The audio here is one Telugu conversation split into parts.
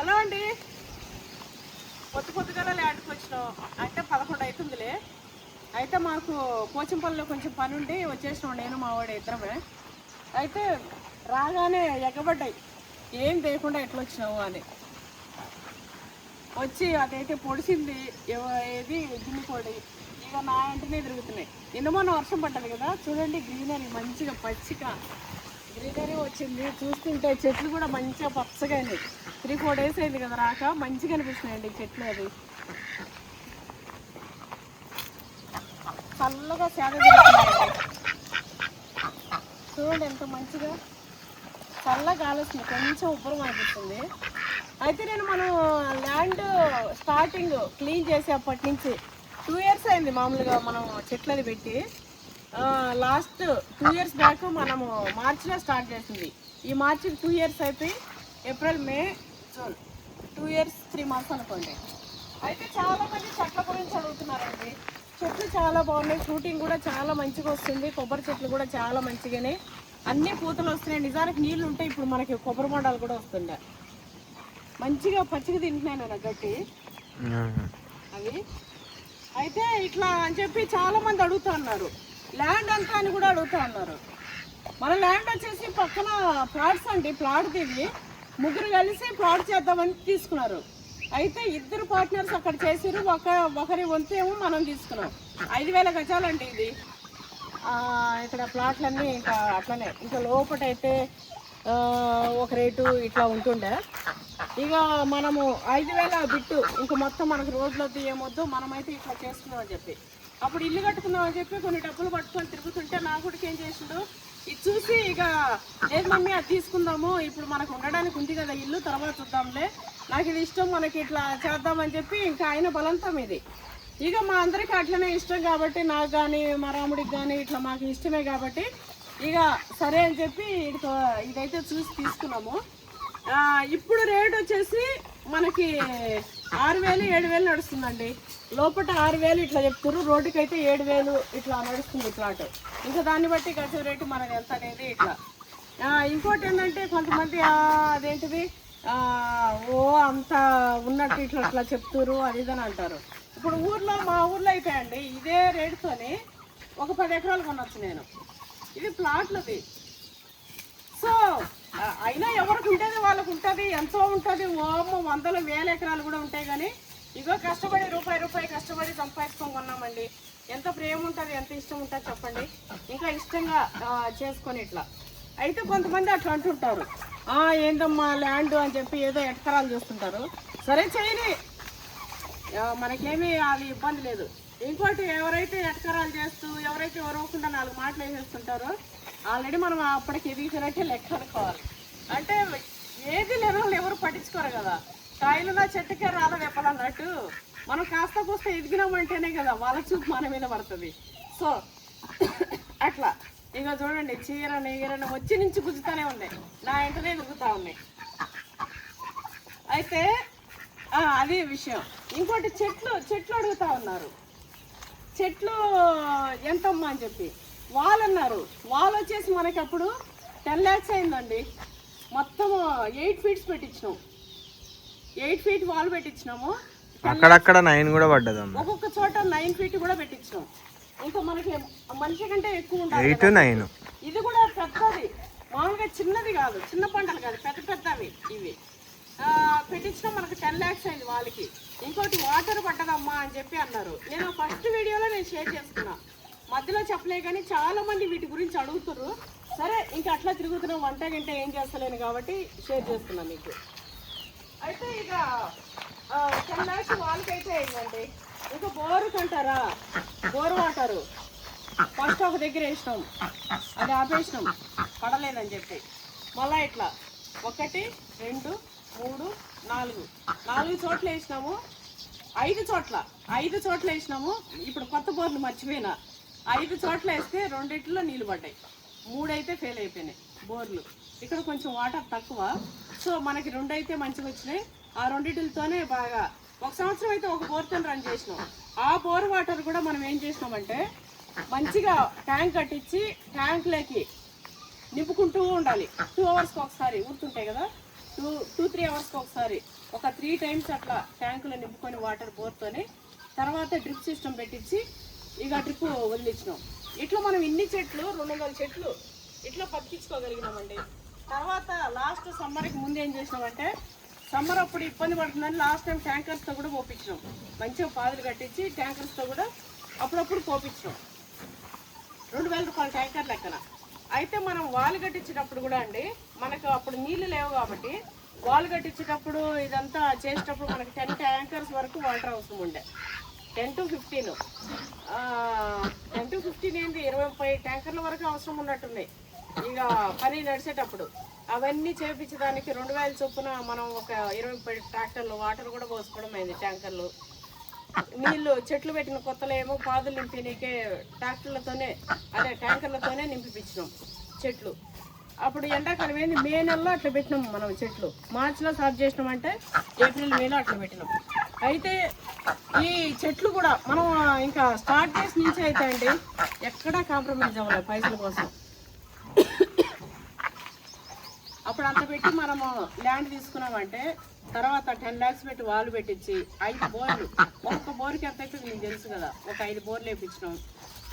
హలో అండి, పొద్దుగాల ల్యాండ్కి వచ్చినాం. అంటే 11 అవుతుందిలే. అయితే మాకు పోచంపల్లిలో కొంచెం పని ఉండి వచ్చేసినాం, నేను మా వాడు ఇద్దరమే. అయితే రాగానే ఎగబడ్డాయి, ఏం చేయకుండా ఎట్లా వచ్చినావు అని. వచ్చి అదైతే పొడిచింది, ఏది గిన్నె పొడి. ఇక నా ఇంటినే తిరుగుతున్నాయి. నిన్న మొన్న వర్షం పడ్డది కదా, చూడండి గ్రీనరీ మంచిగా పచ్చిగా గ్రీనరీ వచ్చింది. చూస్తుంటే చెట్లు కూడా మంచిగా పచ్చగా అయినాయి. 3-4 డేస్ అయింది కదా రాక, మంచిగా అనిపిస్తున్నాయండి చెట్లు. అది చల్లగా సేద తిరుగుతున్నాయండి. చూడండి ఎంత మంచిగా చల్లగా గాలి వస్తుంది, కొంచెం ఉబ్బరం అనిపిస్తుంది. అయితే నేను మనం ల్యాండ్ స్టార్టింగ్ క్లీన్ చేసేప్పటి నుంచి 2 years అయింది మామూలుగా మనం చెట్లని పెట్టి. లాస్ట్ 2 years బ్యాక్ మనము మార్చిలో స్టార్ట్ చేసింది. ఈ మార్చికి 2 years అయిపోయి ఏప్రిల్, మే, జూన్ 2 years 3 months అనుకోండి. అయితే చాలామంది చెట్ల గురించి అడుగుతున్నారండి. చెట్లు చాలా బాగున్నాయి, ఫ్రూటింగ్ కూడా చాలా మంచిగా వస్తుంది. కొబ్బరి చెట్లు కూడా చాలా మంచిగానే అన్ని పూతలు వస్తున్నాయి. నిజానికి నీళ్ళు ఉంటే ఇప్పుడు మనకి కొబ్బరి బొండాలు కూడా వస్తుండే. మంచిగా పచ్చిగా తింటున్నాను నేను గట్టి అవి. అయితే ఇట్లా అని చెప్పి చాలా మంది అడుగుతా ఉన్నారు. ల్యాండ్ అంతా అని కూడా అడుగుతా ఉన్నారు. మన ల్యాండ్ వచ్చేసి పక్కన ప్లాట్స్ అండి. ప్లాట్ దిగి ముగ్గురు కలిసి ప్లాట్ చేద్దామని తీసుకున్నారు. అయితే 2 పార్ట్నర్స్ అక్కడ చేసారు. ఒకరి వంతు ఏమో మనం తీసుకున్నాం. 5,000 గజాలండి ఇది. ఇక్కడ ప్లాట్లన్నీ ఇంకా అట్లనే. ఇంకా లోపటైతే ఒక రేటు ఇట్లా ఉంటుండే. ఇక మనము 5,000 బిట్టు ఇంక మొత్తం మనకు రోడ్లో తీయమొద్దు, మనమైతే ఇట్లా చేసుకున్నాం అని చెప్పి అప్పుడు ఇల్లు కట్టుకుందాం అని చెప్పి కొన్ని డబ్బులు పట్టుకొని తిరుగుతుంటే నా కొడుకు ఏం చేసిండు, ఇది చూసి ఇక లేదు మమ్మీ అది తీసుకుందాము, ఇప్పుడు మనకు ఉండడానికి ఉంది కదా ఇల్లు, తర్వాత చూద్దాంలే, నాకు ఇది ఇష్టం, మనకి ఇట్లా చేద్దామని చెప్పి ఇంకా ఆయన బలంతం ఇది. ఇక మా అందరికీ అట్లనే ఇష్టం కాబట్టి, నాకు కానీ మా రాముడికి కానీ ఇట్లా మాకు ఇష్టమే కాబట్టి ఇక సరే అని చెప్పి ఇదైతే చూసి తీసుకున్నాము. ఇప్పుడు రేట్ వచ్చేసి మనకి 6,000-7,000 నడుస్తుందండి. లోపల 6,000 ఇట్లా చెప్తారు, రోడ్డుకి అయితే 7,000 ఇట్లా నడుస్తుంది ప్లాట్. ఇంకా దాన్ని బట్టి గజ రేటు మనకి ఎంత అనేది ఇట్లా. ఇంకోటి ఏంటంటే కొంతమంది అదేంటిది ఓ అంత ఉన్నట్టు ఇట్లా అట్లా చెప్తారు అది ఇదని అంటారు. ఇప్పుడు మా ఊర్లో అయితే అండి ఇదే రేటుతోని ఒక 10 ఎకరాలు కొనొచ్చు నేను. ఇది ప్లాట్లది. సో అయినా ఎవరికి ఉంటుంది వాళ్ళకు ఉంటుంది, ఎంతో ఉంటుంది. వందల వేల ఎకరాలు కూడా ఉంటాయి. కానీ ఇగో కష్టపడి రూపాయి కష్టపడి సంపాదించుకొని కొన్నామండి. ఎంత ప్రేమ ఉంటుంది, ఎంత ఇష్టం ఉంటుంది చెప్పండి. ఇంకా ఇష్టంగా చేసుకొని ఇట్లా. అయితే కొంతమంది అట్లా అంటుంటారు, ఏందమ్మా ల్యాండ్ అని చెప్పి ఏదో ఎకరాలు చేస్తుంటారు. సరే చేయని, మనకేమీ అది ఇబ్బంది లేదు. ఇంకోటి ఎవరైతే ఎకరాలు చేస్తూ ఎవరైతే ఎవరవకుండా 4 మాటలు వేసేస్తుంటారో ఆల్రెడీ మనం అప్పటికి ఎదిగిపోయినట్టే లెక్క అనుకోవాలి. అంటే ఏది లేని వాళ్ళు ఎవరు పట్టించుకోరు కదా. కాయలున్న చెట్టుకే రాళ్ళ వెప్పలన్నట్టు మనం కాస్త కూస్త ఎదిగినామంటేనే కదా వాళ్ళ చూపు మన మీద పడుతుంది. సో అట్లా ఇక చూడండి చీరని వచ్చి నుంచి గుజ్జుతానే ఉన్నాయి, నా ఇంటనే దిగుతూ ఉన్నాయి. అయితే అది విషయం. ఇంకోటి చెట్లు అడుగుతూ ఉన్నారు. చెట్లు ఎంతమ్మా అని చెప్పి వాళ్ళు అన్నారు. వాళ్ళు వచ్చేసి మనకి అప్పుడు 10 lakhs అయిందండి. మొత్తం 8 feet పెట్టించినాము. 8 feet వాల్ పెట్టించినాము. అక్కడక్కడ 9 కూడా పడ్డదమ్మా. ఒక్కొక్క చోట 9 feet కూడా పెట్టించినాం. ఇంకా మనకి మనిషి కంటే ఎక్కువ ఉంటుంది. 8, 9 ఇది కూడా పెద్దది, మామూలుగా చిన్నది కాదు, చిన్న పంటలు కాదు, పెద్దవి ఇవి పెట్టించినా మనకు 10 lakhs అయింది వాళ్ళకి. ఇంకోటి వాటర్ పట్టదమ్మా అని చెప్పి అన్నారు. నేను ఫస్ట్ వీడియోలో నేను షేర్ చేసుకున్నా, మధ్యలో చెప్పలే. కానీ చాలా మంది వీటి గురించి అడుగుతారు. సరే ఇంకా అట్లా తిరుగుతున్నాం, వంట గంట ఏం చేస్తలేను కాబట్టి షేర్ చేస్తున్నా మీకు. అయితే ఇక 10 lakhs వాళ్ళకైతే అయిందండి. ఇంకా బోరుకు అంటారా, బోర్ వాటరు ఫస్ట్ ఒక దగ్గర వేసినాం, అది ఆపేసినాం పడలేదని చెప్పి. మళ్ళీ ఇట్లా 1, 2, 3, 4 చోట్ల వేసినాము. 5 చోట్ల వేసినాము. ఇప్పుడు కొత్త బోర్లు మర్చిపోయినా. 5 చోట్ల వేస్తే 2 నీళ్ళు పడ్డాయి, 3 అయితే ఫెయిల్ అయిపోయినాయి బోర్లు. ఇక్కడ కొంచెం వాటర్ తక్కువ, సో మనకి 2 అయితే మంచిగా వచ్చినాయి. ఆ 2తోనే బాగా 1 సంవత్సరం అయితే ఒక బోర్తో రన్ చేసినాం. ఆ బోర్ వాటర్ కూడా మనం ఏం చేసినామంటే మంచిగా ట్యాంక్ కట్టించి ట్యాంక్లోకి నింపుకుంటూ ఉండాలి. 2 hours ఒకసారి ఊరుతుంటాయి కదా. టూ 3 అవర్స్కి ఒకసారి ఒక 3 టైమ్స్ అట్లా ట్యాంకులో నింపుకొని వాటర్ బోర్తోని తర్వాత డ్రిప్ సిస్టమ్ పెట్టించి ఇక డ్రిప్ వదిలించినాం. ఇట్లా మనం ఇన్ని చెట్లు 200 చెట్లు ఇట్లా బతికించుకోగలిగినామండి. తర్వాత లాస్ట్ సమ్మర్కి ముందు ఏం చేసినామంటే సమ్మర్ అప్పుడు ఇబ్బంది పడుతుందని లాస్ట్ టైం ట్యాంకర్స్తో కూడా పోపించినాం. మంచిగా పాదులు కట్టించి ట్యాంకర్స్తో కూడా అప్పుడప్పుడు పోపించినాం. 2000 రూపాయల ట్యాంకర్ లెక్కన. అయితే మనం వాల్ కట్టించేటప్పుడు కూడా అండి మనకు అప్పుడు నీళ్లు లేవు కాబట్టి వాల్ కట్టించేటప్పుడు ఇదంతా చేసేటప్పుడు మనకి 10 ట్యాంకర్స్ వరకు వాటర్ అవసరం ఉండే. 10 to 15 ఏంటి 20-30 ట్యాంకర్ల వరకు అవసరం ఉన్నట్టున్నాయి ఇక పని నడిచేటప్పుడు. అవన్నీ చేపించడానికి 2000 చొప్పున మనం ఒక 20 ట్రాక్టర్లు వాటర్ కూడా పోసుకోవడం అయింది. ట్యాంకర్లు నీళ్ళు చెట్లు పెట్టిన కొత్తలో ఏమో పాదులు నింపినీకే ట్యాంకర్లతోనే నింపిపించినాం చెట్లు. అప్పుడు ఎండాకాలం ఏంది మే నెలలో అట్లా పెట్టినాం మనం చెట్లు. మార్చిలో స్టార్ట్ చేసినామంటే ఏప్రిల్ మేలో అట్లా పెట్టినాం. అయితే ఈ చెట్లు కూడా మనం ఇంకా స్టార్ట్ చేసి నుంచి అయితే అండి ఎక్కడా కాంప్రమైజ్ అవ్వలేదు పైసల కోసం. అప్పుడు అంత పెట్టి మనము ల్యాండ్ తీసుకున్నామంటే తర్వాత 10 lakhs పెట్టి వాళ్ళు పెట్టించి 5 బోర్లు ఒక్క బోర్కి ఎంత అయితే మీకు తెలుసు కదా, ఒక 5 బోర్లు వేయించినాం.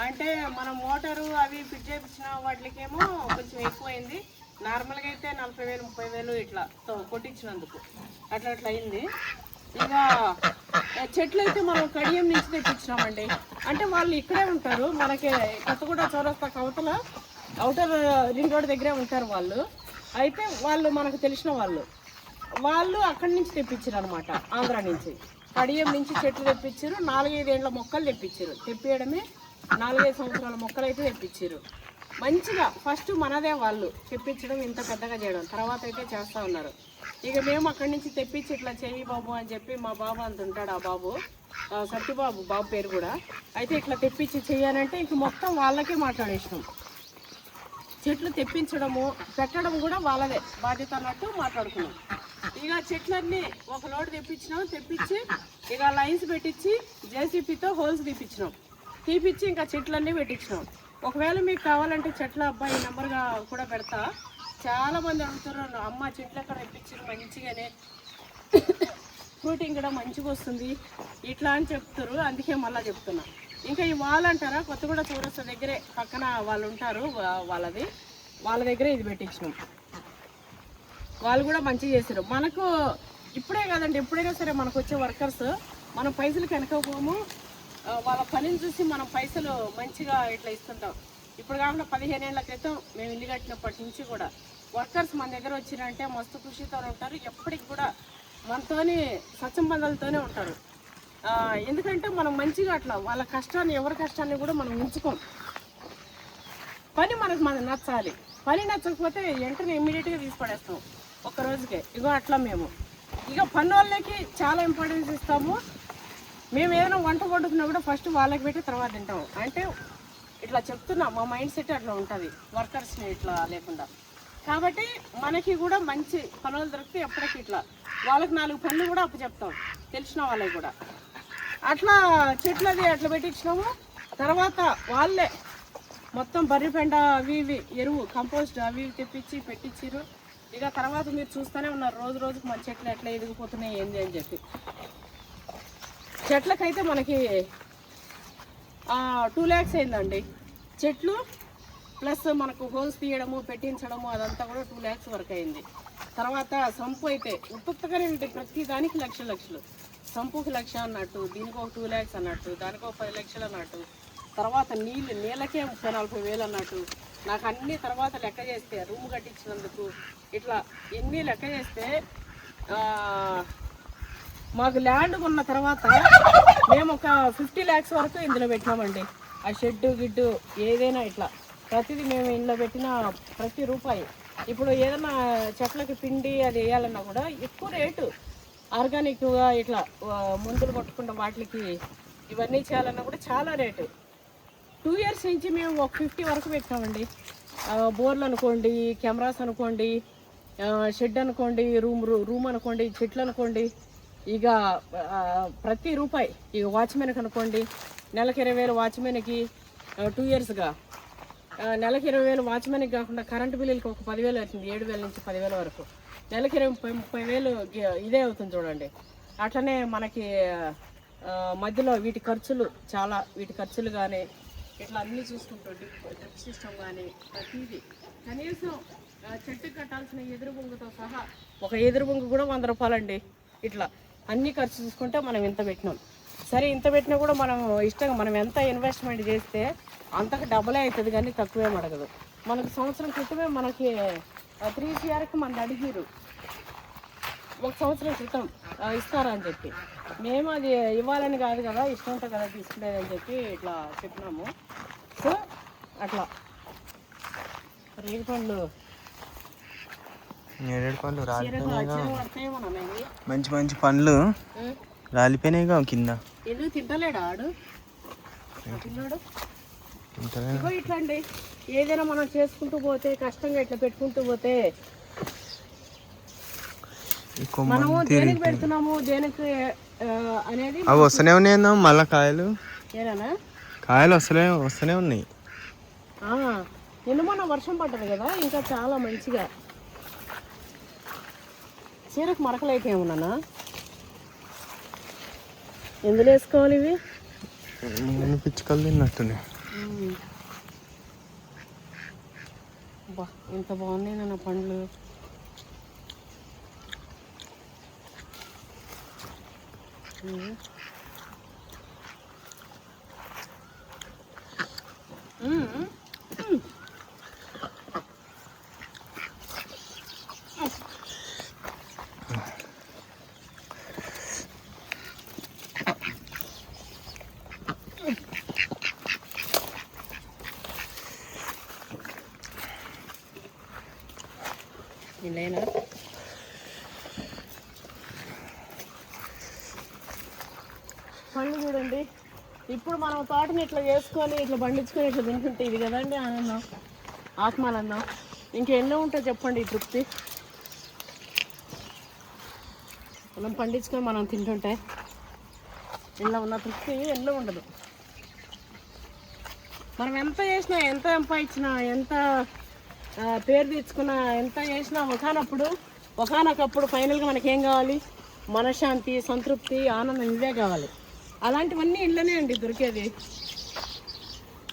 అంటే మనం మోటారు అవి ఫిట్ చేయించిన వాటికేమో కొంచెం ఎక్కువైంది. నార్మల్గా అయితే 40,000 30,000 ఇట్లా కొట్టించినందుకు అట్లా అయింది. ఇక చెట్లు అయితే మనం కడియం నుంచి తెప్పించినామండి. అంటే వాళ్ళు ఇక్కడే ఉంటారు, మనకి కొత్తగూడ చౌరస్తా కవతల అవుటర్ రింగ్ రోడ్ దగ్గరే ఉంటారు వాళ్ళు. అయితే వాళ్ళు మనకు తెలిసిన వాళ్ళు అక్కడి నుంచి తెప్పించారు అనమాట. ఆంధ్ర నుంచి కడియం నుంచి చెట్లు తెప్పించారు. 4-5 ఏళ్ళ మొక్కలు తెప్పించారు. తెప్పియడమే 4-5 సంవత్సరాల మొక్కలు అయితే తెప్పించారు. మంచిగా ఫస్ట్ మనదే వాళ్ళు తెప్పించడం, ఇంత పెద్దగా చేయడం, తర్వాత అయితే చేస్తూ ఉన్నారు. ఇక మేము అక్కడి నుంచి తెప్పించి ఇట్లా చెయ్యి బాబు అని చెప్పి మా బాబు అంత ఉంటాడు, ఆ బాబు సత్యబాబు బాబు పేరు కూడా. అయితే ఇట్లా తెప్పించి చెయ్యాలంటే ఇంక మొత్తం వాళ్ళకే మాట్లాడేసినాం. చెట్లు తెప్పించడము పెట్టడం కూడా వాళ్ళదే బాధ్యత అన్నట్టు మాట్లాడుకున్నాం. ఇక చెట్లన్నీ ఒక లోడ్ తెప్పించి ఇక లైన్స్ పెట్టించి జేసీపీతో హోల్స్ తీపిచ్చి ఇంకా చెట్లన్నీ పెట్టించినాం. ఒకవేళ మీకు కావాలంటే చెట్ల అబ్బాయి నెంబర్గా కూడా పెడతా. చాలా మంది అడుగుతున్నారు, అమ్మ చెట్లు ఎక్కడ తెప్పించారు మంచిగానే ఫ్రూటింగ్ కూడా మంచిగా వస్తుంది ఇట్లా అని చెప్తారు. అందుకే మళ్ళీ చెప్తున్నా. ఇంకా ఈ వాల్ అంటారా, కొత్తగూడ చౌరస్తా దగ్గరే పక్కన వాళ్ళు ఉంటారు, వాళ్ళ దగ్గరే ఇది పెట్టించినాం. వాళ్ళు కూడా మంచిగా చేశారు. మనకు ఇప్పుడే కాదండి, ఎప్పుడైనా సరే మనకు వచ్చే వర్కర్స్ మనం పైసలు కనుకోపోము, వాళ్ళ పనిని చూసి మనం పైసలు మంచిగా ఇట్లా ఇస్తుంటాం. ఇప్పుడు కాకుండా 15 ఏళ్ల క్రితం మేము ఇల్లు కట్టినప్పటి నుంచి కూడా వర్కర్స్ మన దగ్గర వచ్చినంటే మస్తు ఖుషితో ఉంటారు. ఎప్పటికి కూడా మనతోని సత్సంబంధాలతోనే ఉంటారు. ఎందుకంటే మనం మంచిగా అట్లా వాళ్ళ కష్టాన్ని, ఎవరి కష్టాన్ని కూడా మనం ఉంచుకోం. పని మనకు నచ్చాలి. పని నచ్చకపోతే వెంటనే ఇమ్మీడియట్గా తీసి పడేస్తాం ఒక్క రోజుకే. ఇగో అట్లా మేము ఇక పని వాళ్ళకి చాలా ఇంపార్టెన్స్ ఇస్తాము. మేము ఏదైనా వంట వండుకున్నా కూడా ఫస్ట్ వాళ్ళకి పెట్టి తర్వాత తింటాము. అంటే ఇట్లా చెప్తున్నా, మా మైండ్ సెట్ అట్లా ఉంటుంది వర్కర్స్ని ఇట్లా లేకుండా. కాబట్టి మనకి కూడా మంచి పనులు దొరికితే ఎప్పటికీ ఇట్లా వాళ్ళకి 4 పనులు కూడా అప్పు చెప్తాం తెలిసిన వాళ్ళకి కూడా. అట్లా చెట్లది అట్లా పెట్టించినాము. తర్వాత వాళ్ళే మొత్తం బర్రెపెండ అవి ఇవి ఎరువు కంపోస్ట్ అవి ఇవి తెప్పించి పెట్టించారు. ఇక తర్వాత మీరు చూస్తూనే ఉన్నారు రోజుకు మన చెట్లు ఎట్లా ఎదిగిపోతున్నాయి ఏంది అని చెప్పి. చెట్లకైతే మనకి 2 lakhs అయిందండి. చెట్లు ప్లస్ మనకు హోల్స్ తీయడము పెట్టించడము అదంతా కూడా 2 lakhs వరకు అయింది. తర్వాత సంపు అయితే ఉత్తుగానే ఉంటాయి, ప్రతి దానికి లక్షలు. సంపుకి 1 లక్ష అన్నట్టు, దీనికి ఒక 2 lakhs అన్నట్టు, దానికి ఒక 10 లక్షలు అన్నట్టు. తర్వాత నీళ్ళకే 30-40 వేలు అన్నట్టు. నాకు అన్ని తర్వాత లెక్క చేస్తే రూమ్ కట్టించినందుకు ఇట్లా ఎన్ని లెక్క చేస్తే మాకు ల్యాండ్ ఉన్న తర్వాత మేము ఒక 50 lakhs వరకు ఇందులో పెట్టినామండి. ఆ షెడ్డు గిడ్డు ఏదైనా ఇట్లా ప్రతిదీ మేము ఇందులో పెట్టిన ప్రతి రూపాయి. ఇప్పుడు ఏదైనా చెట్లకి పిండి అది వేయాలన్నా కూడా ఎక్కువ రేటు. ఆర్గానిక్గా ఇట్లా మందులు కొట్టుకున్న వాటికి ఇవన్నీ చేయాలన్నా కూడా చాలా రేటు. 2 years నుంచి మేము ఒక 50 వరకు పెట్టామండి. బోర్లు అనుకోండి, కెమెరాస్ అనుకోండి, షెడ్ అనుకోండి, రూమ్ అనుకోండి, చెట్లు అనుకోండి, ఇక ప్రతి రూపాయి. ఇక వాచ్మెన్కి అనుకోండి, నెలకు 20,000 వాచ్మెన్కి 2 yearsగా, నెలకు 20,000 వాచ్మెన్కి కాకుండా కరెంటు బిల్లులకి ఒక 10,000 వచ్చింది. 7,000 నుంచి 10,000 వరకు నెలకి 20-30 వేలు ఇదే అవుతుంది చూడండి. అట్లనే మనకి మధ్యలో వీటి ఖర్చులు చాలా, వీటి ఖర్చులు కానీ ఇట్లా అన్నీ చూసుకుంటూ డ్రిప్ సిస్టమ్ కానీ ప్రతిదీ కనీసం చెట్టుకు కట్టాల్సిన ఎదురు బొంగుతో సహా, ఒక ఎదురు బొంగు కూడా 100 రూపాయలండి. ఇట్లా అన్ని ఖర్చు చూసుకుంటే మనం ఇంత పెట్టినాం. సరే ఇంత పెట్టినా కూడా మనం ఇష్టంగా మనం ఎంత ఇన్వెస్ట్మెంట్ చేస్తే అంతకు డబులే అవుతుంది కానీ తక్కువేం అడగదు. మనకు సంవత్సరం క్రితమే మనకి 3 CRకి మన అడిగిరు, 1 సంవత్సరం క్రితం ఇస్తారా అని చెప్పి. మేము అది ఇవ్వాలని కాదు కదా, ఇష్టం ఉంటుంది కదా తీసుకునేదని చెప్పి ఇట్లా చెప్పినాము. సో అట్లా రేగు పండ్లు మంచి మంచి పండ్లు రాలిపోయినాయిగా కింద. ఎందుకు తింటలేడా ఆడు తిన్నాడు? ఇగో ఇట్లా అండి, ఏదైనా మనం చేసుకుంటూ పోతే, కష్టంగా ఇట్లా పెట్టుకుంటూ పోతే, మనము దేనికి పెడుతున్నాము దేనికి అనేది అవి వస్తూనే ఉన్నాయి. మళ్ళా కాయలు ఏనా కాయలు వస్తూనే ఉన్నాయి. నిన్న మొన్న వర్షం పడ్డది కదా, ఇంకా చాలా మంచిగా చీరకు మరకలు అయితే ఏమన్నా ఎందులో వేసుకోవాలి ఇవి? పిచ్చుకలు తిన్నట్టున్నాయి. బా ఇంత బాగున్నాయి నాన్న పండ్లు. ఇలానా పండ్లు చూడండి. ఇప్పుడు మనం తోటని ఇట్లా చేసుకొని ఇట్లా పండించుకొని ఇట్లా తింటుంటే ఇది కదండి ఆనందం, ఆత్మానందం. ఇంకెన్నో ఉంటుంది చెప్పండి ఈ తృప్తి. మనం పండించుకొని మనం తింటుంటే ఇలా ఉన్న తృప్తి ఎన్నో ఉండదు. మనం ఎంత చేసినా, ఎంత సంపాదించినా, ఎంత పేరు తెచ్చుకున్నా, ఎంత చేసినా ఒకనొకప్పుడు ఫైనల్గా మనకేం కావాలి? మనశ్శాంతి, సంతృప్తి, ఆనందం, ఇవే కావాలి. అలాంటివన్నీ ఇళ్ళనే అండి దొరికేది.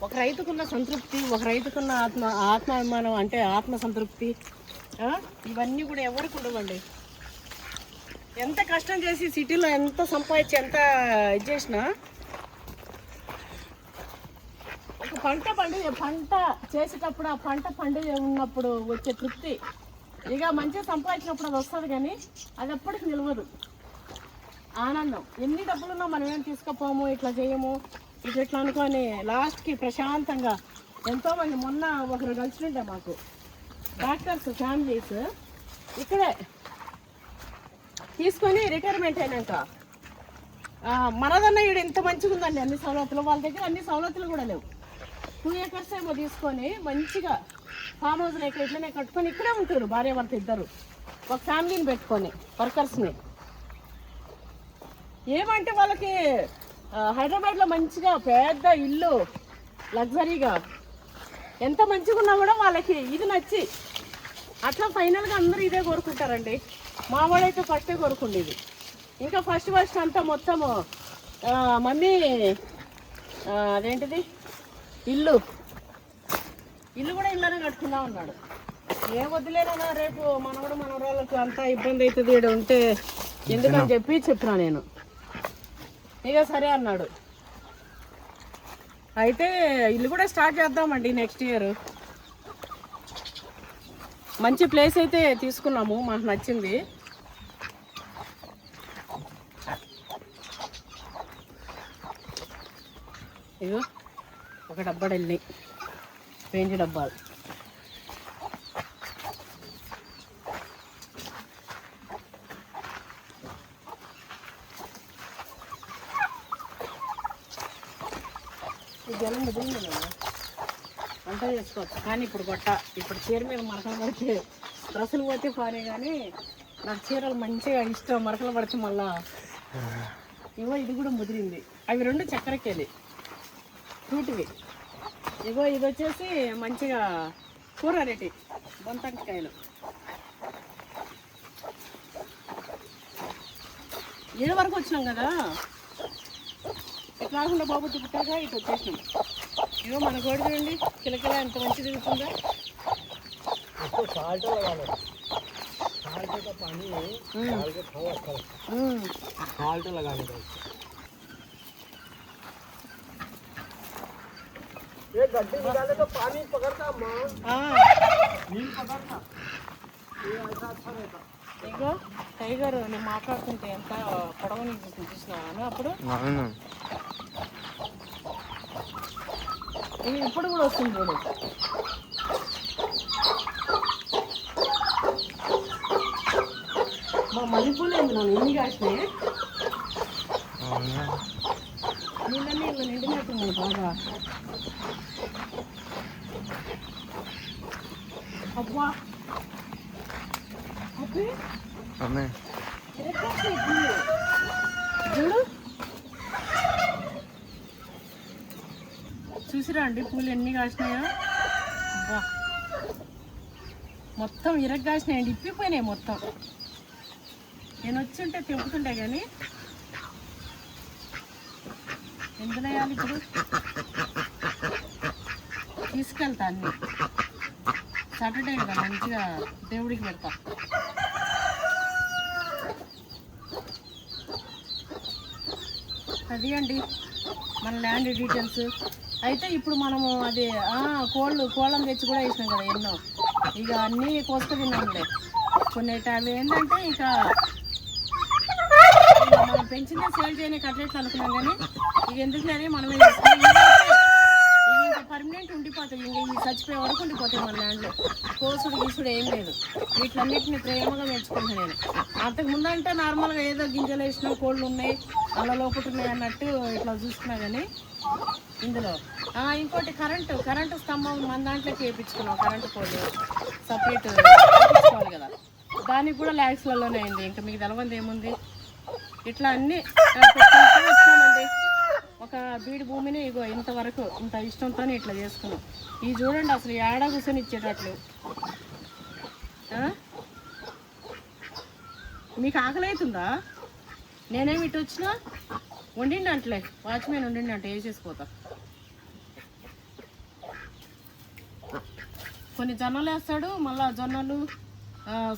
ఒక రైతుకున్న సంతృప్తి, ఒక రైతుకున్న ఆత్మాభిమానం, అంటే ఆత్మ సంతృప్తి, ఇవన్నీ కూడా ఎవరికి ఉండవండి. ఎంత కష్టం చేసి సిటీలో ఎంత సంపాదించి ఎంత ఇది చేసినా, ఒక పంట చేసేటప్పుడు ఆ పంట పండి ఉన్నప్పుడు వచ్చే తృప్తి, ఇక మంచిగా సంపాదించినప్పుడు అది వస్తుంది కానీ అది ఎప్పటికి నిలవదు. ఆనందం ఎన్ని డబ్బులున్నా మనం ఏం తీసుకుపోము, ఇట్లా చేయము, ఇట్లా అనుకొని లాస్ట్కి ప్రశాంతంగా ఎంతోమంది మొన్న ఒకరు కలిసినట్టే మాకు డాక్టర్స్ ఫ్యామిలీస్ ఇక్కడే తీసుకొని రిటైర్మెంట్ అయినాక మనదన్న ఈడు ఇంత మంచిగా ఉందండి అన్ని సౌలతులు, వాళ్ళ దగ్గర అన్ని సౌలతులు కూడా లేవు. 2 acres ఏమో తీసుకొని మంచిగా ఫామ్ హౌస్ లేక ఇట్లనే కట్టుకొని ఇక్కడే ఉంటారు భార్యాభర్త ఇద్దరు, ఒక ఫ్యామిలీని పెట్టుకొని వర్కర్స్ని. ఏమంటే వాళ్ళకి హైదరాబాద్లో మంచిగా పెద్ద ఇల్లు లగ్జరీగా ఎంత మంచిగా ఉన్నా కూడా వాళ్ళకి ఇది నచ్చి అట్లా ఫైనల్గా అందరూ ఇదే కోరుకుంటారండి. మా వాడైతే ఫస్టే కోరుకుండేది. ఇంకా ఫస్ట్ అంతా మొత్తము మమ్మీ అదేంటిది ఇల్లు కూడా ఇళ్ళనే కట్టుకుందాం అన్నాడు. ఏ వద్దులేనా, రేపు మనవరాళ్ళకు అంతా ఇబ్బంది అవుతుంది ఇక్కడ ఉంటే ఎందుకని చెప్పినా నేను. ఇక సరే అన్నాడు. అయితే ఇల్లు కూడా స్టార్ట్ చేద్దామండి నెక్స్ట్ ఇయర్. మంచి ప్లేస్ అయితే తీసుకున్నాము, మాకు నచ్చింది. ఇగో ఒక డబ్బాడు వెళ్ళి పెయింట్ డబ్బాలు. ఈ జలం మిగిలింది వంట చేసుకోవచ్చు కానీ ఇప్పుడు చీర మీద మరకలు పడితే డ్రెస్సులు పోతే పారే, కానీ నాకు చీరలు మంచిగా ఇష్టం. మరకలు పడితే మళ్ళా ఇగో ఇది కూడా ముదిరింది. అవి 2 చక్కెరకేది ఫ్రూట్వి. ఇగో ఇది వచ్చేసి మంచిగా కూర రెడ్డి బొంతకాయలు. ఏడు వరకు వచ్చినాం కదా, ఇట్లా కాకుండా బాబు తిప్పుతాక ఇటు వచ్చేసినాం. ఇగో మన గోడ చూడండి, కిలకిల ఎంత మంచి తిరుగుతుందా. ఇగో టైగర్ నేను మాట్లాడుతుంటే ఎంత పొడవని చూసినాను అప్పుడు. అవును. ఇది ఇప్పుడు కూడా వస్తుంది చూడు. మా మల్లెపూలు ఏంది నన్ను ఎన్ని కాసినాయి, నీళ్ళన్నీ ఇలా నిండినట్టుంది బాగా. అబ్బా అబ్బే అమ్మే చూడు, చూసిరా అండి పూలు ఎన్ని కాసినాయో. అబ్బా మొత్తం కాసినాయండి, ఇప్పిపోయినాయి మొత్తం. నేను వచ్చి ఉంటే తెంపుతుంటే కానీ ఎందులో వేయాలి ఇప్పుడు, తీసుకెళ్తా అన్నీ. సాటర్డే కదా మంచిగా దేవుడికి పెడతా. అది అండి మన ల్యాండ్ డీటెయిల్స్. అయితే ఇప్పుడు మనము అది కోళ్ళని తెచ్చి కూడా వేసినాం కదా ఎన్నో. ఇక అన్నీ కోసుకు తిన్నాంలే. కొన్ని అవి ఏంటంటే ఇక మనం పెంచిందే సేల్ చేయని కట్లెట్లు అనుకున్నాం కానీ ఇక ఎందుకు లేని మనమే చేస్తాం. ఇవి ఇంకా పర్మనెంట్ ఉండిపోతాయి, ఇంక ఇవి చచ్చిపోయే వరకు ఉండిపోతాయి మన ల్యాండ్లో. కోసుడు గీసుడు ఏం లేదు, వీటిలన్నిటిని ప్రేమగా పెంచుకుంటాను నేను. అంతకుముందు అంటే నార్మల్గా ఏదో గింజలు వేసినా కోళ్ళు ఉన్నాయి అలా లోపల ఉన్నాయి అన్నట్టు ఇట్లా చూసుకున్నా కానీ ఇందులో ఇంకోటి కరెంటు స్తంభం మన దాంట్లోకి వేయించుకున్నాం. కరెంటు కోళ్ళు సపరేట్ వేయించుకోవాలి కదా, దానికి కూడా ల్యాక్స్లలోనే అయింది. ఇంకా మీకు తెలవంది ఏముంది, ఇట్లా అన్నీ వచ్చామండి. ఒక బీడి భూమిని ఇగో ఇంతవరకు ఇంత ఇష్టంతో ఇట్లా చేసుకున్నాం. ఇవి చూడండి అసలు ఏడా కూర్చొని ఇచ్చేటట్లు. మీకు ఆకలి అవుతుందా? నేనేమి ఇటు వచ్చినా వండిండి అంటలే, వాచ్మెన్ వండిండి అంటే వేసేసిపోతా. కొన్ని జొన్నలు వేస్తాడు, మళ్ళీ జొన్నలు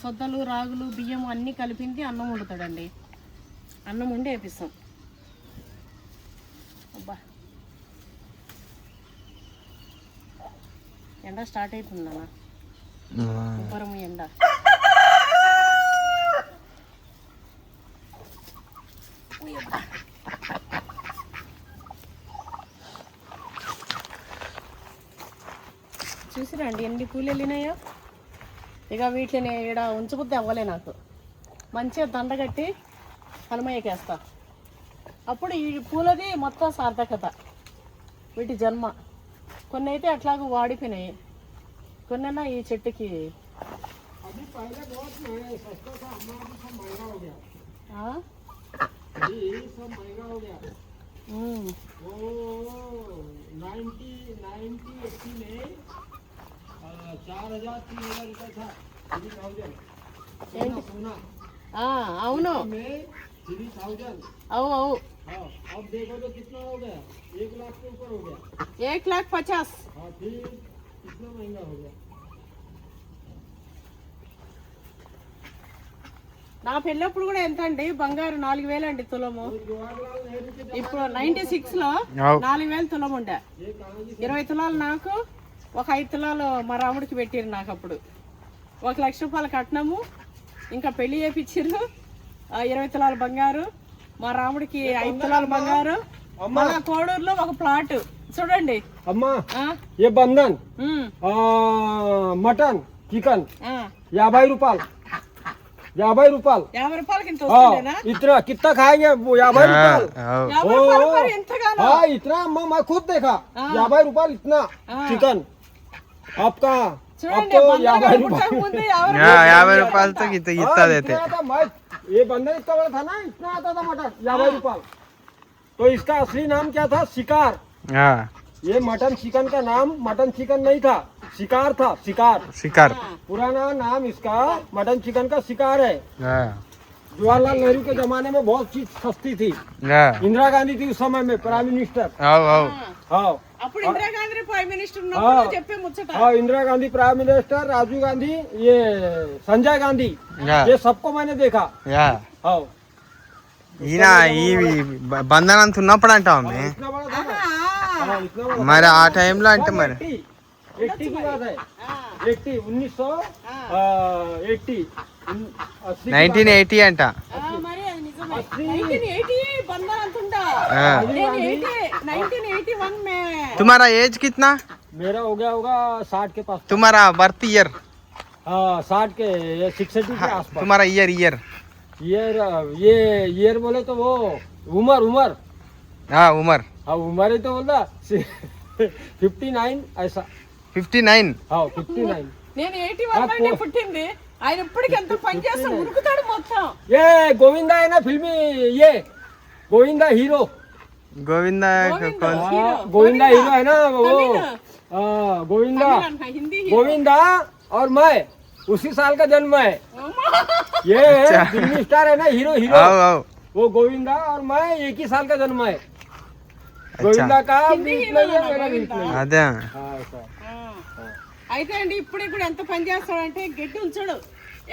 సొద్దలు రాగులు బియ్యం అన్నీ కలిపింది అన్నం వండుతాడండి. అన్నం వండి వేపిస్తాం. అబ్బా ఎండ స్టార్ట్ అవుతుందన్న, ఉబ్బరము ఎండ. చూసిరండి ఎన్ని పూలు వెళ్ళినాయో. ఇక వీటిని ఇక్కడ ఉంచబుద్ధి అవ్వలే నాకు. మంచిగా దండ కట్టి హనుమయ్యకేస్తా. అప్పుడు ఈ పూలది మొత్తం సార్థకత, వీటి జన్మ. కొన్ని అయితే అట్లాగూ వాడిపోయినాయి, కొన్నైనా ఈ చెట్టుకి అవును అవు 1,50,000 నా పెళ్ళప్పుడు కూడా ఎంత అండి బంగారు 4,000 అండి తులము. ఇప్పుడు 96లో 4,000 తులం ఉండే. 20 తులాలు నాకు, ఒక 5 తులాలు మా రాముడికి పెట్టిరు నాకు. అప్పుడు 1,00,000 రూపాయలు కట్నము, ఇంకా పెళ్లి చేపించారు. 20 తులాల బంగారు, మా రాముడికి 5 తులాల బంగారు. మళ్ళా కోడూరులో ఒక ప్లాట్ చూడండి. అమ్మా ఏ బంధన్ మటన్ చికెన్ 50 రూపాయలు 50 రూపాయలు 50 రూపాయలకి ఇంత వస్తుందేనా? इतना कितना खाएंगे 50 रुपये? 50 రూపాయలు ఎంతగానో. हाँ इतना अम्मा मैं खुद देखा 50 रुपये इतना चिकन आपका చూడండి 50 రూపాయలతో ఇస్తుంది. ये बंदर इतना बड़ा था ना, इतना आता था मटन 50 रुपये. तो इसका असली नाम क्या था? शिकार. ये मटन चिकन का नाम मटन चिकन नहीं था, शिकार था. शिकार शिकार पुराना नाम इसका मटन चिकन का शिकार है. जवाहरलाल नेहरू के जमाने में बहुत चीज सस्ती थी। इंदिरा गांधी थी उस समय में प्राइम मिनिस्टर। हाँ అప్పుడు ఇందిరాగాంధీ ప్రైమ్ మినిస్టర్ ఉన్నప్పుడు చెప్పే ముచ్చట हाँ इंदिरा गांधी प्राइम मिनिस्टर, राजीव गांधी, ये संजय गांधी, ये सबको मैंने देखा। हाँ ఈయన ఈ బంధన్ అంత ఉన్నప్పుడు అంటావు అమ్మే. इतना बड़ा था ना? हाँ, इतना बड़ा మరి ఆ టైంలో అంటే మరి 80 की बात है। 80 1980 1980 అంట. మరి అది నిజమే 1980 బంధన్ అంటుంటా हाँ। 1981 में तुम्हारा एज कितना? मेरा हो गया होगा 60 के पास। तुम्हारा बर्थ ईयर? हाँ 60 के 60 के आसपास। तुम्हारा ईयर ये ईयर बोले तो वो उम्र हाँ उम्र हाँ उम्र ही तो बोलता 59 ऐसा। 59. हाँ 59। నేను 81 లో పుట్టింది ఆయన ఇప్పటికి ఎంత పని చేస్తా ఉరుకుతాడు మొత్తం ये गोविंदा है ना फिल्मी, ये गोविंदा हीरो। गोविंदा कौन? हाँ, गोविंदा हीरो है ना वो। हाँ गोविंदा హిందీ गोविंदा और मैं उसी साल का जन्म है। ये फिल्मी स्टार है ना हीरो आओ आओ. वो गोविंदा और मैं एक ही साल का जन्म है। गोविंदा का भी इतना ही है, मेरा भी इतना ही है। అదే हाँ, ऐसा। అయితే అండి ఇప్పుడు కూడా ఎంత పని చేస్తాడంటే గడ్డి ఉంచాడు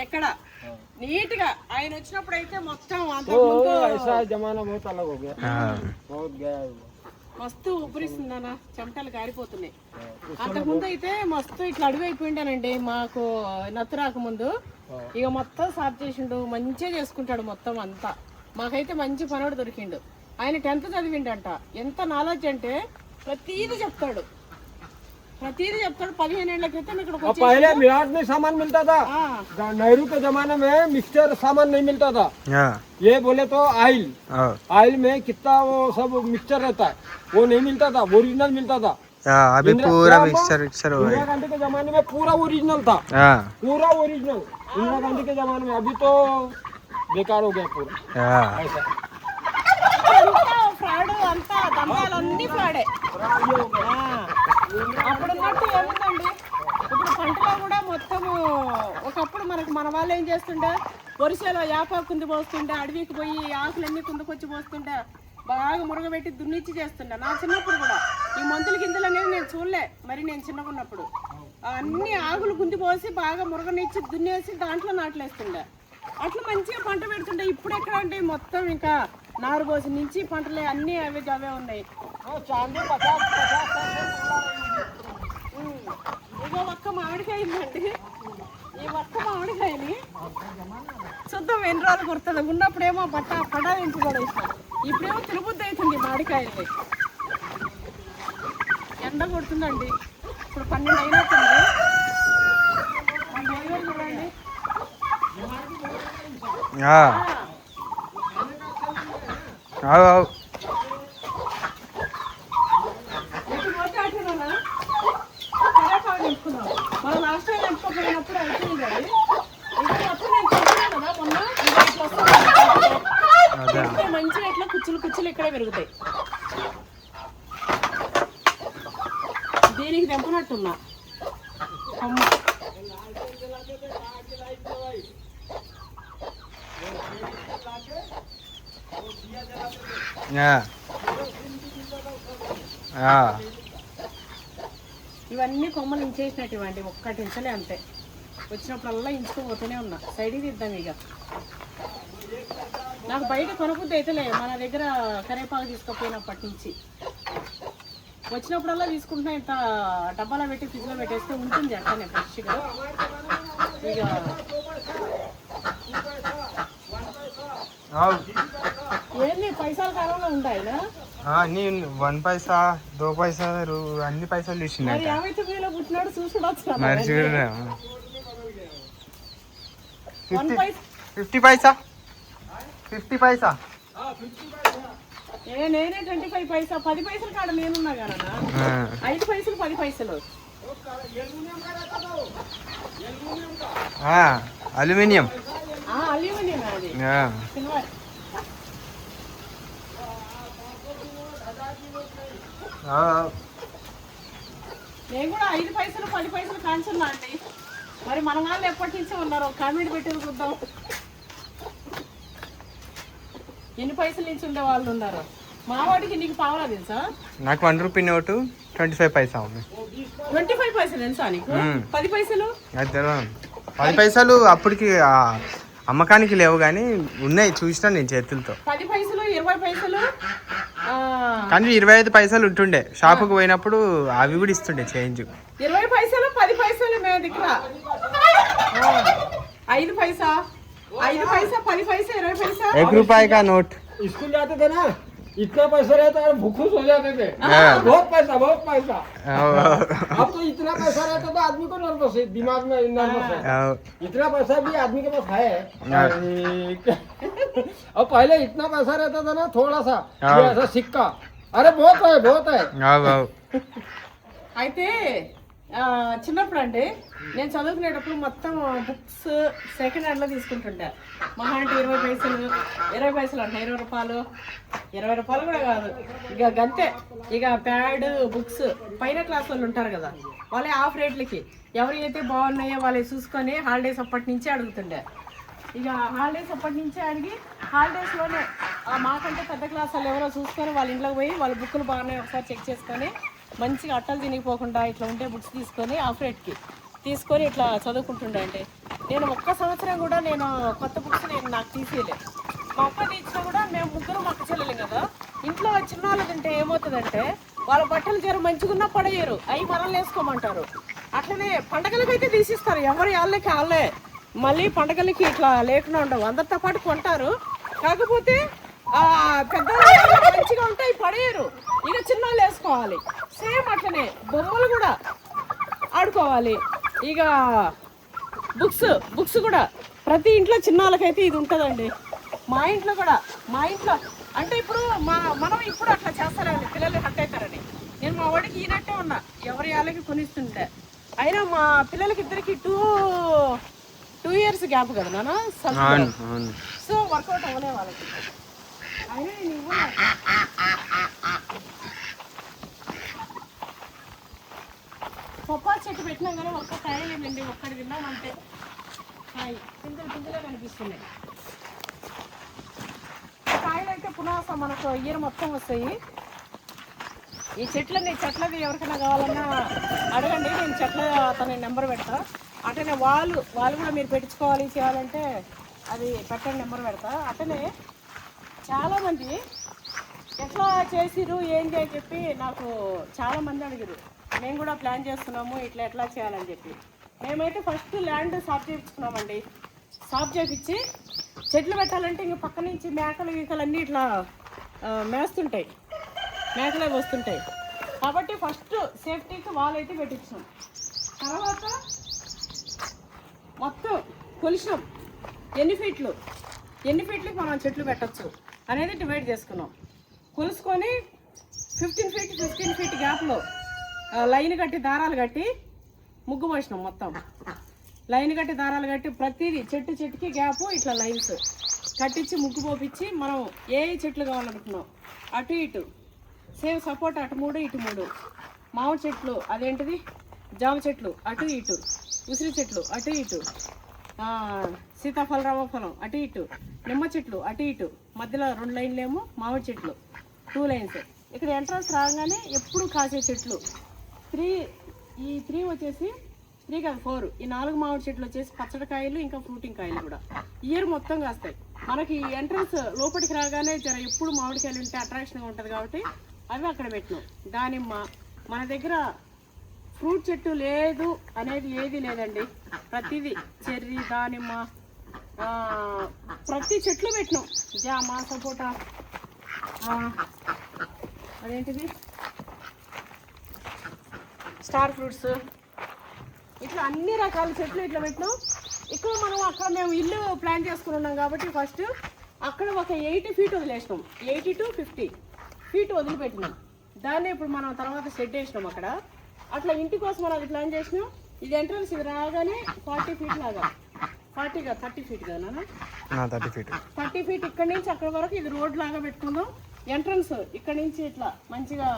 ఎక్కడ నీట్ గా ఆయన వచ్చినప్పుడు అయితే మొత్తం तो ऐसा जमाना बहुत अलग हो गया, बहुत गया है वो। మస్తు ఉబ్బరిస్తుందన్న చెమటలు కారిపోతున్నాయి అంతకుముందు అయితే మస్తు ఇట్లా అడుగు అయిపోయిండానండి మాకు నత్తు రాకముందు ఇక మొత్తం సాఫ్ చేసిండు మంచిగా చేసుకుంటాడు మొత్తం అంతా మాకైతే మంచి పనోడు దొరికిండు ఆయన 10th చదివిండంట ఎంత నాలెడ్జ్ అంటే ప్రతిదీ చెప్తాడు 15 ఏళ్ల క్రితం ఇక్కడికి और पहले मिराट में सामान मिलता था, नेहरू के जमाने में मिक्सचर सामान नहीं मिलता था। ये बोले तो आयल में कितना वो सब मिक्सचर रहता है वो नहीं मिलता था, ओरिजिनल मिलता था। अभी पूरा मिक्सचर हो इंदिरा गांधी के जमाने में पूरा ओरिजिनल था, पूरा ओरिजिनल इंदिरा गांधी के जमाने में। अभी तो बेकार हो गया पूरा ऐसा। ఫ్రాడ్ అంతా దందాలన్నీ ఫ్రాడే అప్పుడు ఉన్నట్టు ఏముందండి ఇప్పుడు పంటలో కూడా మొత్తము ఒకప్పుడు మన వాళ్ళు ఏం చేస్తుండే వరిసేలో యాపాకు కుంది పోస్తుండే అడవికి పోయి ఆకులన్నీ కుందుకొచ్చి పోస్తుండే బాగా మురగబెట్టి దున్నిచ్చి చేస్తుండే నా చిన్నప్పుడు కూడా ఈ మందుల గింజలు అనేది నేను చూడలే మరి నేను చిన్నగా ఉన్నప్పుడు అన్ని ఆకులు గుంది పోసి బాగా మురగనిచ్చి దున్నేసి దాంట్లో నాట్లేస్తుండే అట్లా మంచిగా పంట పెడుతుండే ఇప్పుడు ఎక్కడ అంటే మొత్తం ఇంకా నారు పోసి నుంచి పంటలే అన్నీ అవే ఉన్నాయి ఇగో ఒక్క మామిడికాయ ఉందండి ఈ ఒక్క మామిడికాయని చూద్దాం ఎన్ని రోజులు కుడుతుంది ఉన్నప్పుడేమో పడా ఇంటి కూడా ఇష్టం ఇప్పుడేమో తిరుబుద్ధి అవుతుంది మామిడికాయల్ని ఎండ కొడుతుందండి ఇప్పుడు 12 అయినట్టుంది చూడండి మనం లాస్ట్ టైం ఎంచుకోపోయినప్పుడు అయిపోయింది అది అప్పుడు నేను చెప్పాను కదా మొన్న మంచిగా ఇట్లా కుచ్చులు ఇక్కడే పెరుగుతాయి దీనికి తెంపునట్టున్నా అమ్మ ఇవన్నీ కొమ్మలు ఇంచేసినట్టు ఇవ్వండి ఒక్కటి ఇంచలే అంతే వచ్చినప్పుడల్లా ఇంచుకోపోతూనే ఉన్నా సైడ్కి తీద్దాం ఇక నాకు బయట కొనబుద్ధి అయితేలే మన దగ్గర కరివేపాకు తీసుకుపోయినప్పటి నుంచి వచ్చినప్పుడల్లా తీసుకుంటున్నా ఇంత డబ్బాలో పెట్టి ఫ్రిడ్జ్లో పెట్టేస్తే ఉంటుంది అట్లనే ఫ్రెష్గా ఇక ఏంది పైసలు కాలంలో ఉంటాయినా అన్ని 1 పైసా 2 పైసా అన్ని పైసలు తీసింది మరి 59 పుట్టినాడు చూసుకుంటా మరి చూడరా 1 పైసా 50 పైసా 50 పైసా నేనే 25 పైసా 10 పైసలు కాడ నేనున్నా కదా 5 పైసలు 10 పైసలు అల్యూమినియం అల్యూమినియం అది సిల్వర్ నేను కూడా 5 పైసలు 10 పైసలు కాంచున్నా అండి మరి మన వాళ్ళు ఎప్పటి నుంచే ఉన్నారు కామెంట్ పెట్టి చూద్దాం ఎన్ని పైసలు నుంచి ఉండే వాళ్ళు ఉన్నారు. మా వాడికి నీకు పావలా తెలుసా? నాకు 1 రూపీ నోటు 25 పైసా ఉంది. 25 పైసలు తెలుసా నీకు? 10 పైసలు అది తెలియదు. 10 పైసలు అప్పటికి అమ్మకానికి లేవు కానీ ఉన్నాయి, చూసినా నేను చేతులతో. 10 పైసలు 20 పైసలు కానీ 25 పైసలు ఉంటుండే. షాపుకి పోయినప్పుడు అవి కూడా ఇస్తుండే చేంజ్. 20 పైసలు 10 పైసలు మేము దగ్గర 5 పైసా 10 పైసా 20 పైసా 1 రూపాయి का नोट. स्कूल जाते थे ना, इतना पैसा रहता है भूखूस हो जाते थे. बहुत पैसा. अब तो इतना पैसा रहता तो आदमी को नर्वस है, दिमाग में नर्वस है. इतना पैसा भी आदमी के पास है. अब पहले इतना पैसा रहता था ना, थोड़ा सा ये ऐसा सिक्का, अरे बहुत है. అయితే చిన్నప్పుడు అంటే నేను చదువుకునేటప్పుడు మొత్తం బుక్స్ సెకండ్ హ్యాండ్లో తీసుకుంటుంటా. మహా అంటే 20 పైసలు 20 పైసలు అంటే 20 రూపాయలు 20 రూపాయలు కూడా కాదు. ఇక గంతే. ఇక ప్యాడ్ బుక్స్ పైన క్లాస్ వాళ్ళు ఉంటారు కదా, వాళ్ళే ఆఫ్ రేట్లకి ఎవరు అయితే బాగున్నాయో వాళ్ళు చూసుకొని హాలిడేస్ అప్పటి నుంచే అడుగుతుండే. ఇక హాలిడేస్ అప్పటి నుంచే అడిగి హాలిడేస్లోనే మాకంటే పెద్ద క్లాస్ వాళ్ళు ఎవరో చూసుకొని వాళ్ళ ఇంట్లోకి పోయి వాళ్ళ బుక్కులు బాగున్నాయి ఒకసారి చెక్ చేసుకొని మంచిగా అట్టలు తినిగిపోకుండా ఇట్లా ఉంటే బుక్స్ తీసుకొని ఆఫ్ రేట్కి తీసుకొని ఇట్లా చదువుకుంటుండే. అంటే నేను ఒక్క సంవత్సరం కూడా నేను కొత్త బుక్స్ నాకు తీసేయలేదు. మా అక్క తీసినా కూడా మేము ముగ్గురు మా అక్క చెల్లెలు కదా, ఇంట్లో చిన్న వాళ్ళు తింటే ఏమవుతుందంటే వాళ్ళ బట్టలు జర మంచిగున్నా పడేయరు, అవి మనల్ని వేసుకోమంటారు. అట్లనే పండగలకైతే తీసిస్తారు, ఎవరు వాళ్ళకి వాళ్ళే. మళ్ళీ పండగలకి ఇట్లా లేకుండా ఉండవు, అందరితో పాటు కొంటారు. కాకపోతే పెద్ద మంచిగా ఉంటాయి పడేయరు, ఇక చిన్నోళ్ళు వేసుకోవాలి. సేమ్ అట్లనే బొమ్మలు కూడా ఆడుకోవాలి. ఇక బుక్స్ కూడా ప్రతి ఇంట్లో చిన్నోళ్ళకైతే ఇది ఉంటుందండి. మా ఇంట్లో కూడా అంటే ఇప్పుడు మనం ఇప్పుడు అట్లా చేస్తారండి, పిల్లలు హట్ అవుతారని. నేను మా వాడికి ఈనట్టే ఉన్నా, ఎవరి వాళ్ళకి కొనిస్తుంటే. అయినా మా పిల్లలకి ఇద్దరికి 2 years గ్యాప్ కదా నాన్న, సో వర్కౌట్ అవ్వలే వాళ్ళకి. అయినా నేను పప్పాయ చెట్టు పెట్టినా కానీ ఒక్క కాయలేదండి, ఒక్కడి తిన్నామంటే పిందెలే కనిపిస్తున్నాయి. కాయలు అయితే పునాస మనకు ఇయర్ మొత్తం వస్తాయి. ఈ చెట్లది ఎవరికైనా కావాలన్నా అడగండి, నేను చెట్ల తన నెంబర్ పెడతా. అట్లనే వాళ్ళు కూడా మీరు పెట్టించుకోవాలి చేయాలంటే అది పెట్టండి, నెంబర్ పెడతా. అట్లనే చాలామంది ఎట్లా చేసిరు ఏంటి అని చెప్పి నాకు చాలామంది అడిగారు. మేము కూడా ప్లాన్ చేస్తున్నాము ఇట్లా ఎట్లా చేయాలని చెప్పి. మేమైతే ఫస్ట్ ల్యాండ్ సాఫ్ చేయించుకున్నామండి. సాఫ్ చేయించి చెట్లు పెట్టాలంటే ఇంక పక్క నుంచి మేకలు అన్నీ ఇట్లా మేస్తుంటాయి, మేకలే వస్తుంటాయి. కాబట్టి ఫస్ట్ సేఫ్టీకి వాళ్ళైతే పెట్టించాం. తర్వాత మొత్తం కొలిసినాం ఎన్ని ఫీట్లకి మనం చెట్లు పెట్టచ్చు అనేది డివైడ్ చేసుకున్నాం. కొలుసుకొని 15 feet గ్యాప్లో లైన్ కట్టి దారాలు కట్టి ముగ్గు పోసినాం. మొత్తం లైన్ కట్టి దారాలు కట్టి ప్రతిదీ చెట్టుకి గ్యాప్ ఇట్లా లైన్స్ కట్టించి ముగ్గు పోపించి మనం ఏ చెట్లు కావాలనుకున్నాం అటు ఇటు సేమ్ సపోర్ట్ అటు 3 ఇటు 3, మామిడి చెట్లు అదేంటిది జామ చెట్లు అటు ఇటు, ఉసిరి చెట్లు అటు ఇటు, సీతాఫలం రామఫలం అటు ఇటు, నిమ్మ చెట్లు అటు ఇటు, మధ్యలో 2 లైన్లేమో మామిడి చెట్లు 2 lines. ఇక్కడ ఎంట్రన్స్ రాగానే ఎప్పుడు కాసే చెట్లు 3 వచ్చేసి 3 కాదు 4, ఈ 4 మామిడి చెట్లు వచ్చేసి పచ్చడికాయలు ఇంకా ఫ్రూటింగ్ కాయలు కూడా ఇయర్ మొత్తం కాస్తాయి. మనకి ఎంట్రన్స్ లోపలికి రాగానే జర ఎప్పుడు మామిడికాయలు ఉంటే అట్రాక్షన్గా ఉంటుంది కాబట్టి అవి అక్కడ పెట్టినాం. దానిమ్మ మన దగ్గర ఫ్రూట్ చెట్టు లేదు అనేది ఏది లేదండి, ప్రతిదీ చెర్రీ దానిమ్మ ప్రతి చెట్లు పెట్టినాం. జామ సపోటా అదేంటిది స్టార్ ఫ్రూట్స్ ఇట్లా అన్ని రకాల చెట్లు ఇట్లా పెట్టినాం. ఇక్కడ మనం అక్కడ మేము ఇల్లు ప్లాన్ చేసుకుని ఉన్నాం కాబట్టి ఫస్ట్ అక్కడ ఒక 80 feet వదిలేసినాం, 80 to 50 feet వదిలిపెట్టినాం. దాన్ని ఇప్పుడు మనం తర్వాత షెడ్ వేసినాం అక్కడ. అట్లా ఇంటి కోసం మనం అది ప్లాన్ చేసినాం. ఇది ఎంట్రన్స్ ఇది రాగానే 40 feet లాగా 30 feet కదా 30 feet ఇక్కడ నుంచి అక్కడ వరకు ఇది రోడ్ లాగా పెట్టుకుందాం. ఎంట్రన్స్ ఇక్కడ నుంచి ఇట్లా మంచిగా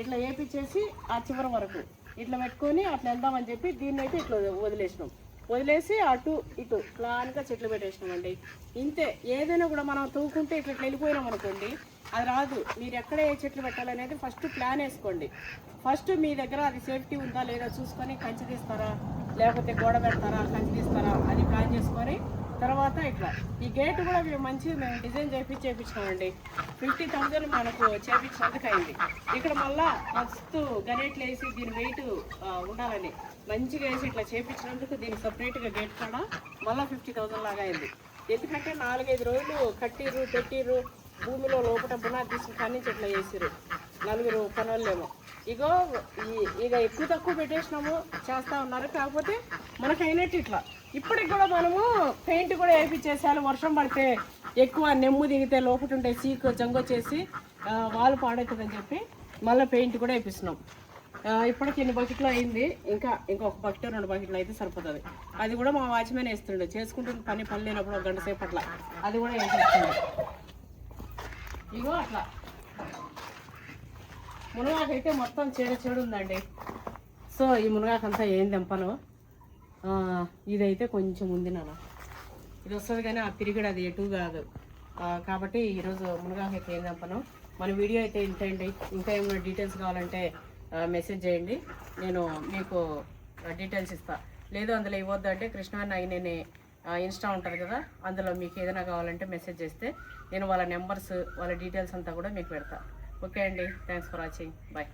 ఇట్లా వేపించేసి ఆ చివరి వరకు ఇట్లా పెట్టుకొని అట్లా వెళ్దామని చెప్పి దీన్ని అయితే ఇట్లా వదిలేసినాం. వదిలేసి అటు ఇటు ప్లాన్గా చెట్లు పెట్టేసినామండి. ఇంతే. ఏదైనా కూడా మనం తవ్వుకుంటే ఇట్లా వెళ్ళిపోయినాం అనుకోండి, అది రాదు. మీరు ఎక్కడ ఏ చెట్లు పెట్టాలనేది ఫస్ట్ ప్లాన్ వేసుకోండి. ఫస్ట్ మీ దగ్గర అది సేఫ్టీ ఉందా లేదా చూసుకొని కంచి తీస్తారా, లేకపోతే గోడ పెడతారా, కంచి తీస్తారా అది ప్లాన్ చేసుకొని తర్వాత ఇట్లా ఈ గేట్ కూడా మంచిగా మేము డిజైన్ చేయించామండి. 50,000 మనకు చేయించినందుకు అయింది. ఇక్కడ మళ్ళా మస్తు గనేట్లు వేసి దీని వెయిట్ ఉండాలని మంచిగా వేసి ఇట్లా చేయించినందుకు దీనికి సపరేట్గా గేట్ కాడ మళ్ళీ 50,000 లాగా అయింది. ఎందుకంటే 4-5 రోజులు కట్టిర్రు పెట్టిర్రు, భూమిలో లోపల పునాది తీసుకుని కానీ ఇట్లా చేసిర్రు 4 పనులేమో. ఇక ఎక్కువ తక్కువ పెట్టేసినాము చేస్తూ ఉన్నారు. కాకపోతే మనకు అయినట్టు ఇట్లా ఇప్పటికి కూడా మనము పెయింట్ కూడా వేయించేసాలి. వర్షం పడితే ఎక్కువ నెమ్ము దిగితే లోపల ఉంటే సీకు జంగొచ్చేసి వాళ్ళు పాడవుతుందని చెప్పి మళ్ళీ పెయింట్ కూడా వేపిస్తున్నాం. ఇప్పటికి 2 బకెట్లు అయింది. ఇంకొక బకెట్ 2 బకెట్లు అయితే సరిపోతుంది. అది కూడా మా వాచ్మెన్ వేస్తుండే, చేసుకుంటుంది పని లేనప్పుడు 1 గంట సేపు అట్లా అది కూడా వేసేస్తుంది. ఇగో అట్లా మునగాకైతే మొత్తం చెడు ఉందండి. సో ఈ మునగాకంతా ఏం తెంపను. ఇదైతే కొంచెం ఉంది నాన్న, ఇది వస్తుంది కానీ ఆ తిరిగడు అది ఎటు కాదు. కాబట్టి ఈరోజు మునగాకైతే ఏం తెంపను. మన వీడియో అయితే ఇంతేండి. ఇంకా ఏమైనా డీటెయిల్స్ కావాలంటే మెసేజ్ చేయండి, నేను మీకు డీటెయిల్స్ ఇస్తాను. లేదు అందులో ఇవ్వద్దు అంటే కృష్ణానాగినేని ఇన్స్టా ఉంటుంది కదా, అందులో మీకు ఏదైనా కావాలంటే మెసేజ్ చేస్తే నేను వాళ్ళ నెంబర్స్ వాళ్ళ డీటెయిల్స్ అంతా కూడా మీకు పెడతాను. ఓకే అండి, థ్యాంక్స్ ఫర్ వాచింగ్, బాయ్.